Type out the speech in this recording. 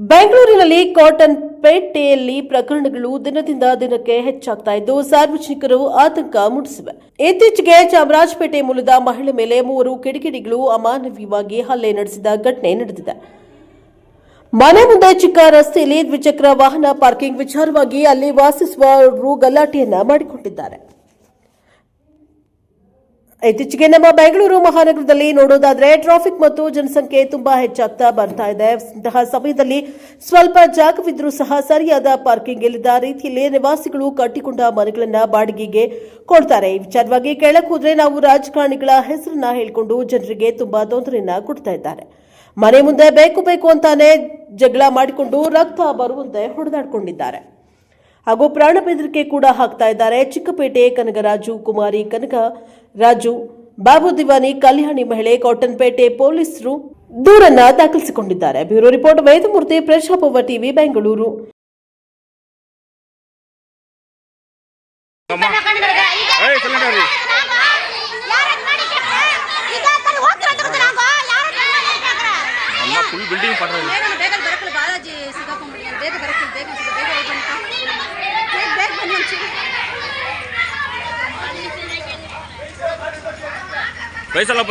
ಬೆಂಗಳೂರಿನಲ್ಲಿ ಕಾಟನ್ ಪೇಟೆಯಲ್ಲಿ ಪ್ರಕರಣಗಳು ದಿನದಿಂದ ದಿನಕ್ಕೆ ಹೆಚ್ಚಾಗ್ತಾ ಇದ್ದು ಸಾರ್ವಜನಿಕರು ಆತಂಕ ಮೂಡಿಸಿವೆ. ಇತ್ತೀಚೆಗೆ ಚಾಮರಾಜಪೇಟೆ ಮೂಲದ ಮಹಿಳೆ ಮೇಲೆ 3 ಕಿಡಿಗೇಡಿಗಳು ಅಮಾನವೀಯವಾಗಿ ಹಲ್ಲೆ ನಡೆಸಿದ ಘಟನೆ ನಡೆದಿದೆ. ಮನೆ ಮುಂದೆ ಚಿಕ್ಕ ರಸ್ತೆಯಲ್ಲಿ ದ್ವಿಚಕ್ರ ವಾಹನ ಪಾರ್ಕಿಂಗ್ ವಿಚಾರವಾಗಿ ಅಲ್ಲಿ ವಾಸಿಸುವವರು ಗಲಾಟೆಯನ್ನ ಮಾಡಿಕೊಂಡಿದ್ದಾರೆ. ಇತ್ತೀಚೆಗೆ ನಮ್ಮ ಬೆಂಗಳೂರು ಮಹಾನಗರದಲ್ಲಿ ನೋಡೋದಾದ್ರೆ ಟ್ರಾಫಿಕ್ ಮತ್ತು ಜನಸಂಖ್ಯೆ ತುಂಬಾ ಹೆಚ್ಚಾಗ್ತಾ ಬರ್ತಾ ಇದೆ. ಇಂತಹ ಸಮಯದಲ್ಲಿ ಸ್ವಲ್ಪ ಜಾಗವಿದ್ರೂ ಸಹ ಸರಿಯಾದ ಪಾರ್ಕಿಂಗ್ ಇಲ್ಲದ ರೀತಿಯಲ್ಲಿ ನಿವಾಸಿಗಳು ಕಟ್ಟಿಕೊಂಡ ಮನೆಗಳನ್ನ ಬಾಡಿಗೆಗೆ ಕೊಡ್ತಾರೆ. ಈ ವಿಚಾರವಾಗಿ ಕೇಳಕ್ ಹೋದ್ರೆ ನಾವು ರಾಜಕಾರಣಿಗಳ ಹೆಸರನ್ನ ಹೇಳಿಕೊಂಡು ಜನರಿಗೆ ತುಂಬಾ ತೊಂದರೆಯನ್ನ ಕೊಡ್ತಾ ಇದ್ದಾರೆ. ಮನೆ ಮುಂದೆ ಬೇಕು ಅಂತಾನೆ ಜಗಳ ಮಾಡಿಕೊಂಡು ರಕ್ತ ಬರುವಂತೆ ಹೊಡೆದಾಡಿಕೊಂಡಿದ್ದಾರೆ ಹಾಗೂ ಪ್ರಾಣ ಬೆದರಿಕೆ ಕೂಡ ಹಾಕ್ತಾ ಇದ್ದಾರೆ. ಚಿಕ್ಕಪೇಟೆ ಕನಗರಾಜು, ಕುಮಾರಿ ಕನಗರಾಜು, ಬಾಬು ದಿವಾನಿ, ಕಲ್ಯಾಣಿ ಮಹಿಳೆ ಕಾಟನ್ಪೇಟೆ ಪೊಲೀಸರು ದೂರನ್ನ ದಾಖಲಿಸಿಕೊಂಡಿದ್ದಾರೆ. Bureau report Vedamurthy, Prajabhava TV, Bengaluru. पैसा ला